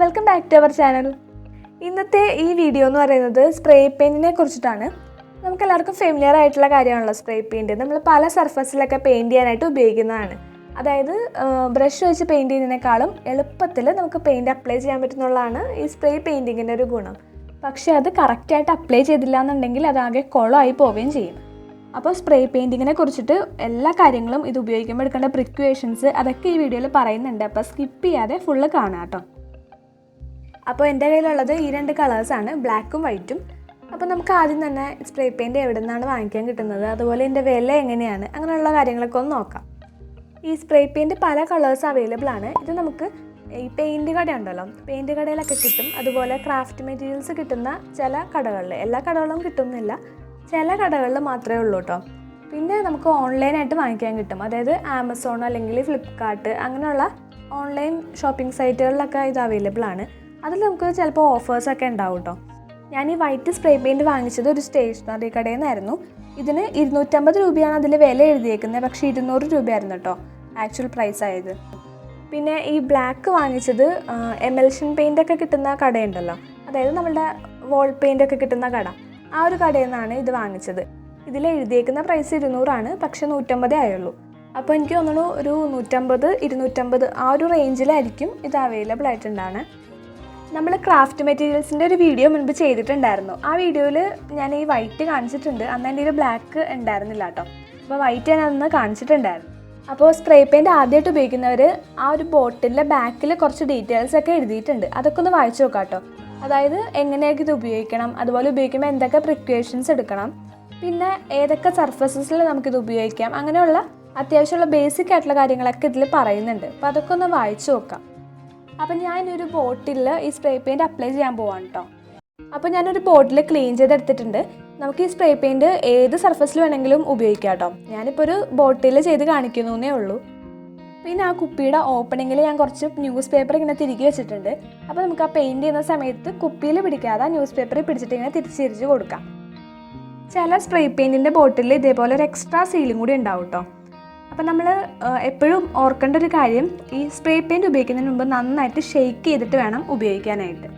Welcome back to our channel. ഇന്നത്തെ ഈ video എന്ന് പറയുന്നത് സ്പ്രേ പെയിൻറ്റിനെ കുറിച്ചിട്ടാണ്. നമുക്കെല്ലാവർക്കും ഫെമിലിയർ ആയിട്ടുള്ള കാര്യമാണല്ലോ സ്പ്രേ പെയിൻറ്റ്. നമ്മൾ പല സർഫസിലൊക്കെ പെയിൻറ്റ് ചെയ്യാനായിട്ട് ഉപയോഗിക്കുന്നതാണ്. അതായത് ബ്രഷ് വെച്ച് പെയിൻറ്റ് ചെയ്യുന്നതിനേക്കാളും എളുപ്പത്തിൽ നമുക്ക് പെയിൻറ്റ് അപ്ലൈ ചെയ്യാൻ പറ്റുന്നതാണ് ഈ സ്പ്രേ പെയിൻറ്റിങ്ങിൻ്റെ ഒരു ഗുണം. പക്ഷേ അത് കറക്റ്റായിട്ട് അപ്ലൈ ചെയ്തില്ല എന്നുണ്ടെങ്കിൽ അതാകെ കുളമായി പോവുകയും ചെയ്യും. അപ്പോൾ സ്പ്രേ പെയിൻറ്റിങ്ങിനെ കുറിച്ചിട്ട് എല്ലാ കാര്യങ്ങളും ഇത് ഉപയോഗിക്കുമ്പോൾ എടുക്കേണ്ട പ്രിക്കോഷൻസ് അതൊക്കെ ഈ വീഡിയോയിൽ പറയുന്നുണ്ട്. അപ്പോൾ സ്കിപ്പ് ചെയ്യാതെ ഫുള്ള് കാണാം കേട്ടോ. അപ്പോൾ എൻ്റെ കയ്യിലുള്ളത് ഈ രണ്ട് കളേഴ്സാണ്, ബ്ലാക്കും വൈറ്റും. അപ്പോൾ നമുക്ക് ആദ്യം തന്നെ സ്പ്രേ പെയിൻറ്റ് എവിടെ നിന്നാണ് വാങ്ങിക്കാൻ കിട്ടുന്നത്, അതുപോലെ ഇതിൻ്റെ വില എങ്ങനെയാണ്, അങ്ങനെയുള്ള കാര്യങ്ങളൊക്കെ ഒന്ന് നോക്കാം. ഈ സ്പ്രേ പെയിൻറ്റ് പല കളേഴ്സ് അവൈലബിൾ ആണ്. ഇത് നമുക്ക് ഈ പെയിൻറ്റ് കട ഉണ്ടല്ലോ, പെയിൻറ്റ് കടയിലൊക്കെ കിട്ടും. അതുപോലെ ക്രാഫ്റ്റ് മെറ്റീരിയൽസ് കിട്ടുന്ന ചില കടകളിൽ, എല്ലാ കടകളിലും കിട്ടുന്നില്ല, ചില കടകളിൽ മാത്രമേ ഉള്ളൂ കേട്ടോ. പിന്നെ നമുക്ക് ഓൺലൈനായിട്ട് വാങ്ങിക്കാൻ കിട്ടും. അതായത് ആമസോൺ അല്ലെങ്കിൽ ഫ്ലിപ്കാർട്ട് അങ്ങനെയുള്ള ഓൺലൈൻ ഷോപ്പിംഗ് സൈറ്റുകളിലൊക്കെ ഇത് അവൈലബിൾ ആണ്. അതിൽ നമുക്ക് ചിലപ്പോൾ ഓഫേഴ്സൊക്കെ ഉണ്ടാവും കേട്ടോ. ഞാൻ ഈ വൈറ്റ് സ്പ്രേ പെയിൻറ്റ് വാങ്ങിച്ചത് ഒരു സ്റ്റേഷനറി കടയിൽ നിന്നായിരുന്നു. ഇതിന് 250 രൂപയാണ് അതിൽ വില എഴുതിയേക്കുന്നത്, പക്ഷേ 200 രൂപയായിരുന്നു കേട്ടോ ആക്ച്വൽ പ്രൈസ് ആയത്. പിന്നെ ഈ ബ്ലാക്ക് വാങ്ങിച്ചത് എമൽഷൻ പെയിൻ്റൊക്കെ കിട്ടുന്ന കടയുണ്ടല്ലോ, അതായത് നമ്മളുടെ വോൾ പെയിൻ്റൊക്കെ കിട്ടുന്ന കട, ആ ഒരു കടയിൽ നിന്നാണ് ഇത് വാങ്ങിച്ചത്. ഇതിൽ എഴുതിയേക്കുന്ന പ്രൈസ് 200 ആണ്, പക്ഷേ 150 ആയുള്ളൂ. അപ്പോൾ എനിക്ക് തോന്നുന്നു ഒരു 150, 250 ആ ഒരു റേഞ്ചിലായിരിക്കും ഇത് അവൈലബിൾ ആയിട്ടുണ്ടാണ്. നമ്മൾ ക്രാഫ്റ്റ് മെറ്റീരിയൽസിൻ്റെ ഒരു വീഡിയോ മുൻപ് ചെയ്തിട്ടുണ്ടായിരുന്നു. ആ വീഡിയോയിൽ ഞാൻ ഈ വൈറ്റ് കാണിച്ചിട്ടുണ്ട്. അന്ന് എൻ്റെ ഒരു ബ്ലാക്ക് ഉണ്ടായിരുന്നില്ല കേട്ടോ. അപ്പോൾ വൈറ്റ് ഞാൻ അന്ന് കാണിച്ചിട്ടുണ്ടായിരുന്നു. അപ്പോൾ സ്പ്രേ പെയിൻറ്റ് ആദ്യമായിട്ട് ഉപയോഗിക്കുന്നവർ ആ ഒരു ബോട്ടിലിൻ്റെ ബാക്കിൽ കുറച്ച് ഡീറ്റെയിൽസ് ഒക്കെ എഴുതിയിട്ടുണ്ട്. അതൊക്കെ ഒന്ന് വായിച്ചു നോക്കാം കേട്ടോ. അതായത് എങ്ങനെയൊക്കെ ഇത് ഉപയോഗിക്കണം, അതുപോലെ ഉപയോഗിക്കുമ്പോൾ എന്തൊക്കെ പ്രിക്കോഷൻസ് എടുക്കണം, പിന്നെ ഏതൊക്കെ സർഫസസിൽ നമുക്കിത് ഉപയോഗിക്കാം, അങ്ങനെയുള്ള അത്യാവശ്യമുള്ള ബേസിക് ആയിട്ടുള്ള കാര്യങ്ങളൊക്കെ ഇതിൽ പറയുന്നുണ്ട്. അപ്പോൾ അതൊക്കെ ഒന്ന് വായിച്ചു നോക്കാം. അപ്പം ഞാനൊരു ബോട്ടിലിൽ ഈ സ്പ്രേ പെയിൻറ്റ് അപ്ലൈ ചെയ്യാൻ പോവാണ് കേട്ടോ. അപ്പോൾ ഞാനൊരു ബോട്ടിൽ ക്ലീൻ ചെയ്തെടുത്തിട്ടുണ്ട്. നമുക്ക് ഈ സ്പ്രേ പെയിൻറ്റ് ഏത് സർഫസിൽ വേണമെങ്കിലും ഉപയോഗിക്കാം കേട്ടോ. ഞാനിപ്പോൾ ഒരു ബോട്ടിൽ ചെയ്ത് കാണിക്കുന്നേ ഉള്ളൂ. പിന്നെ ആ കുപ്പിയുടെ ഓപ്പണിങ്ങിൽ ഞാൻ കുറച്ച് ന്യൂസ് പേപ്പർ ഇങ്ങനെ തിരികെ വെച്ചിട്ടുണ്ട്. അപ്പോൾ നമുക്ക് ആ പെയിൻറ്റ് ചെയ്യുന്ന സമയത്ത് കുപ്പിയിൽ പിടിക്കാതെ ന്യൂസ് പേപ്പറിൽ പിടിച്ചിട്ട് ഇങ്ങനെ തിരിച്ച് കൊടുക്കാം. ചില സ്പ്രേ പെയിൻറ്റിൻ്റെ ബോട്ടിലിൽ ഇതേപോലെ ഒരു എക്സ്ട്രാ സീലും കൂടി ഉണ്ടാവും കേട്ടോ. അപ്പം നമ്മൾ എപ്പോഴും ഓർക്കേണ്ട ഒരു കാര്യം, ഈ സ്പ്രേ പെയിൻറ്റ് ഉപയോഗിക്കുന്നതിന് മുമ്പ് നന്നായിട്ട് ഷെയ്ക്ക് ചെയ്തിട്ട് വേണം ഉപയോഗിക്കാനായിട്ട്.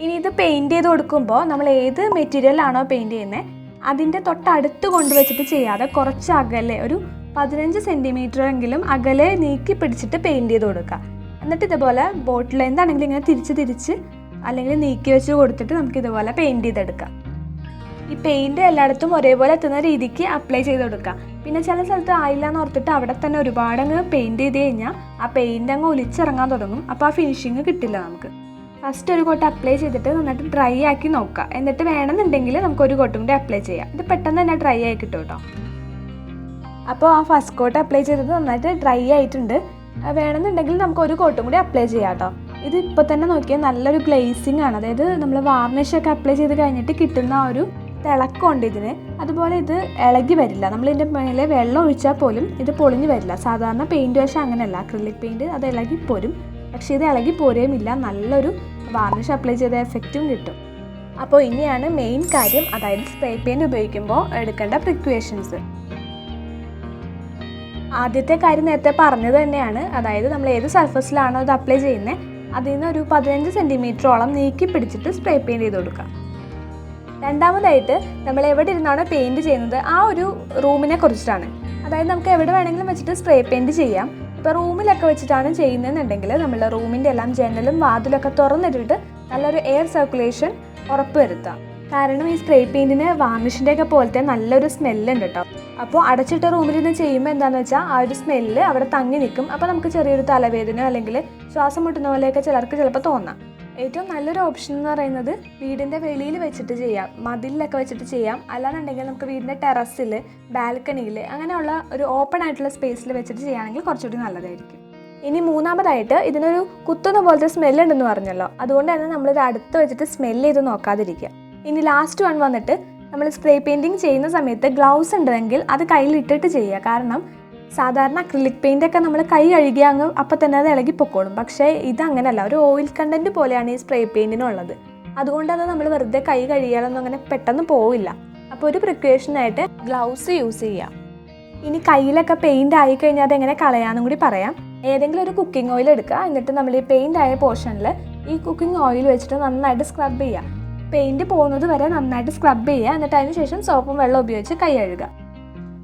ഇനി ഇത് പെയിൻറ്റ് ചെയ്ത് കൊടുക്കുമ്പോൾ നമ്മൾ ഏത് മെറ്റീരിയലാണോ പെയിൻറ്റ് ചെയ്യുന്നത് അതിൻ്റെ തൊട്ടടുത്ത് കൊണ്ടുവച്ചിട്ട് ചെയ്യാതെ കുറച്ച് അകലെ, ഒരു 15 സെൻറ്റിമീറ്റർ എങ്കിലും അകലെ നീക്കി പിടിച്ചിട്ട് പെയിൻറ്റ് ചെയ്ത് കൊടുക്കുക. എന്നിട്ട് ഇതുപോലെ ബോട്ടിൽ എന്താണെങ്കിലും ഇങ്ങനെ തിരിച്ച് അല്ലെങ്കിൽ നീക്കി വെച്ച് കൊടുത്തിട്ട് നമുക്ക് ഇതുപോലെ പെയിൻറ്റ് ചെയ്തെടുക്കാം. ഈ പെയിൻറ്റ് എല്ലായിടത്തും ഒരേപോലെ എത്തുന്ന രീതിക്ക് അപ്ലൈ ചെയ്ത് കൊടുക്കുക. പിന്നെ ചില സ്ഥലത്ത് ആയില്ല എന്ന് ഓർത്തിട്ട് അവിടെ തന്നെ ഒരുപാടങ്ങ് പെയിൻറ്റ് ചെയ്ത് കഴിഞ്ഞാൽ ആ പെയിൻറ്റ് അങ്ങ് ഒലിച്ചിറങ്ങാൻ തുടങ്ങും. അപ്പോൾ ആ ഫിനിഷിങ് കിട്ടില്ല നമുക്ക്. ഫസ്റ്റ് ഒരു കോട്ട് അപ്ലൈ ചെയ്തിട്ട് നന്നായിട്ട് ഡ്രൈ ആക്കി നോക്കുക. എന്നിട്ട് വേണമെന്നുണ്ടെങ്കിൽ നമുക്ക് ഒരു കോട്ടും കൂടി അപ്ലൈ ചെയ്യാം. ഇത് പെട്ടെന്ന് തന്നെ ഡ്രൈ ആയി കിട്ടും കേട്ടോ. അപ്പോൾ ആ ഫസ്റ്റ് കോട്ട് അപ്ലൈ ചെയ്തത് നന്നായിട്ട് ഡ്രൈ ആയിട്ടുണ്ട്. വേണമെന്നുണ്ടെങ്കിൽ നമുക്ക് ഒരു കോട്ടും കൂടി അപ്ലൈ ചെയ്യാം കേട്ടോ. ഇത് ഇപ്പോൾ തന്നെ നോക്കിയാൽ നല്ലൊരു ഗ്ലേസിങ് ആണ്. അതായത് നമ്മൾ വാർണിഷൊക്കെ അപ്ലൈ ചെയ്ത് കഴിഞ്ഞിട്ട് കിട്ടുന്ന ആ ഒരു തിളക്കമുണ്ട് ഇതിന്. അതുപോലെ ഇത് ഇളകി വരില്ല. നമ്മളിതിൻ്റെ മേലെ വെള്ളം ഒഴിച്ചാൽ പോലും ഇത് പൊളിഞ്ഞ് വരില്ല. സാധാരണ പെയിൻറ്റ് വശം അങ്ങനെയല്ല, അക്രിലിക് പെയിൻറ്റ് അത് ഇളകിപ്പോരും. പക്ഷേ ഇത് ഇളകി പോരുകയുമില്ല, നല്ലൊരു വാർണിഷ് അപ്ലൈ ചെയ്ത എഫക്റ്റും കിട്ടും. അപ്പോൾ ഇനിയാണ് മെയിൻ കാര്യം, അതായത് സ്പ്രേ പെയിൻറ്റ് ഉപയോഗിക്കുമ്പോൾ എടുക്കേണ്ട പ്രിക്കോഷൻസ്. ആദ്യത്തെ കാര്യം നേരത്തെ പറഞ്ഞത് തന്നെയാണ്. അതായത് നമ്മൾ ഏത് സർഫസിലാണോ ഇത് അപ്ലൈ ചെയ്യുന്നത് അതിൽ നിന്ന് ഒരു 15 സെൻറ്റിമീറ്ററോളം നീക്കി പിടിച്ചിട്ട് സ്പ്രേ പെയിൻറ്റ് ചെയ്ത് കൊടുക്കുക. രണ്ടാമതായിട്ട് നമ്മൾ എവിടെ ഇരുന്നാണോ പെയിൻറ്റ് ചെയ്യുന്നത് ആ ഒരു റൂമിനെ കുറിച്ചിട്ടാണ്. അതായത് നമുക്ക് എവിടെ വേണമെങ്കിലും വെച്ചിട്ട് സ്പ്രേ പെയിൻറ്റ് ചെയ്യാം. ഇപ്പോൾ റൂമിലൊക്കെ വെച്ചിട്ടാണ് ചെയ്യുന്നതെന്നുണ്ടെങ്കിൽ നമ്മൾ റൂമിൻ്റെ എല്ലാം ജനലും വാതിലൊക്കെ തുറന്നിട്ടിട്ട് നല്ലൊരു എയർ സർക്കുലേഷൻ ഉറപ്പ് വരുത്താം. കാരണം ഈ സ്പ്രേ പെയിൻറ്റിന് വാർണിഷിൻ്റെയൊക്കെ പോലത്തെ നല്ലൊരു സ്മെല്ലുണ്ട് കേട്ടോ. അപ്പോൾ അടച്ചിട്ട റൂമിൽ നിന്ന് ചെയ്യുമ്പോൾ എന്താണെന്ന് വെച്ചാൽ ആ ഒരു സ്മെല്ല് അവിടെ തങ്ങി നിൽക്കും. അപ്പോൾ നമുക്ക് ചെറിയൊരു തലവേദന അല്ലെങ്കിൽ ശ്വാസം മുട്ടുന്ന പോലെയൊക്കെ ചിലർക്ക് ചിലപ്പോൾ തോന്നാം. ഏറ്റവും നല്ലൊരു ഓപ്ഷൻ എന്ന് പറയുന്നത് വീടിൻ്റെ വെളിയിൽ വെച്ചിട്ട് ചെയ്യാം, മതിലൊക്കെ വെച്ചിട്ട് ചെയ്യാം. അല്ലാന്നുണ്ടെങ്കിൽ നമുക്ക് വീടിൻ്റെ ടെറസിൽ, ബാൽക്കണിയിൽ, അങ്ങനെയുള്ള ഒരു ഓപ്പൺ ആയിട്ടുള്ള സ്പേസിൽ വെച്ചിട്ട് ചെയ്യുകയാണെങ്കിൽ കുറച്ചുകൂടി നല്ലതായിരിക്കും. ഇനി മൂന്നാമതായിട്ട് ഇതിനൊരു കുത്തുന്ന പോലത്തെ സ്മെല്ലുണ്ടെന്ന് പറഞ്ഞല്ലോ, അതുകൊണ്ട് തന്നെ നമ്മളിത് അടുത്ത് വെച്ചിട്ട് സ്മെല്ല് ചെയ്ത് നോക്കാതിരിക്കുക. ഇനി ലാസ്റ്റ് വൺ വന്നിട്ട് നമ്മൾ സ്പ്രേ പെയിൻറ്റിങ് ചെയ്യുന്ന സമയത്ത് ഗ്ലൗസ് ഉണ്ടെങ്കിൽ അത് കയ്യിലിട്ടിട്ട് ചെയ്യുക. കാരണം സാധാരണ അക്രിലിക് പെയിൻ്റൊക്കെ നമ്മൾ കൈ കഴുകിയാൽ അങ്ങ് അപ്പം തന്നെ അത് ഇളകി പൊക്കോളും. പക്ഷേ ഇതങ്ങനെയല്ല, ഒരു ഓയിൽ കണ്ടൻറ്റ് പോലെയാണ് ഈ സ്പ്രേ പെയിൻറ്റിനുള്ളത്. അതുകൊണ്ട് അത് നമ്മൾ വെറുതെ കൈ കഴുകിയാലൊന്നും അങ്ങനെ പെട്ടെന്ന് പോവില്ല. അപ്പോൾ ഒരു പ്രിക്കോഷനായിട്ട് ഗ്ലൗസ് യൂസ് ചെയ്യാം. ഇനി കയ്യിലൊക്കെ പെയിൻറ്റ് ആയിക്കഴിഞ്ഞാൽ അതെങ്ങനെ കളയാമെന്നും കൂടി പറയാം. ഏതെങ്കിലും ഒരു കുക്കിംഗ് ഓയിൽ എടുക്കുക. എന്നിട്ട് നമ്മൾ ഈ പെയിൻ്റ് ആയ പോർഷനിൽ ഈ കുക്കിംഗ് ഓയിൽ വെച്ചിട്ട് നന്നായിട്ട് സ്ക്രബ് ചെയ്യുക. പെയിൻറ്റ് പോകുന്നത് വരെ നന്നായിട്ട് സ്ക്രബ് ചെയ്യുക. എന്നിട്ട് അതിന് ശേഷം സോപ്പും വെള്ളം ഉപയോഗിച്ച് കൈ കഴുകുക.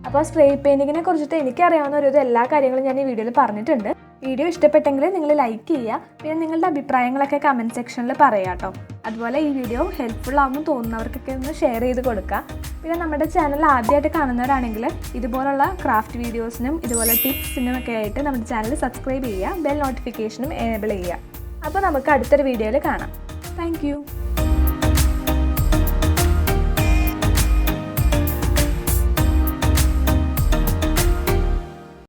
അപ്പോൾ സ്പ്രേ പെയിൻറ്റിങ്ങിനെ കുറിച്ചിട്ട് എനിക്കറിയാവുന്ന ഒരു എല്ലാ കാര്യങ്ങളും ഞാൻ ഈ വീഡിയോയിൽ പറഞ്ഞിട്ടുണ്ട്. വീഡിയോ ഇഷ്ടപ്പെട്ടെങ്കിൽ നിങ്ങൾ ലൈക്ക് ചെയ്യുക. പിന്നെ നിങ്ങളുടെ അഭിപ്രായങ്ങളൊക്കെ കമൻറ്റ് സെക്ഷനിൽ പറയാം കേട്ടോ. അതുപോലെ ഈ വീഡിയോ ഹെൽപ്ഫുൾ ആകുമെന്ന് തോന്നുന്നവർക്കൊക്കെ ഒന്ന് ഷെയർ ചെയ്ത് കൊടുക്കുക. പിന്നെ നമ്മുടെ ചാനൽ ആദ്യമായിട്ട് കാണുന്നവരാണെങ്കിൽ ഇതുപോലുള്ള ക്രാഫ്റ്റ് വീഡിയോസിനും ഇതുപോലെ ടിപ്സിനും ഒക്കെ ആയിട്ട് നമ്മുടെ ചാനൽ സബ്സ്ക്രൈബ് ചെയ്യുക. ബെൽ നോട്ടിഫിക്കേഷനും എനേബിൾ ചെയ്യുക. അപ്പോൾ നമുക്ക് അടുത്തൊരു വീഡിയോയിൽ കാണാം. താങ്ക്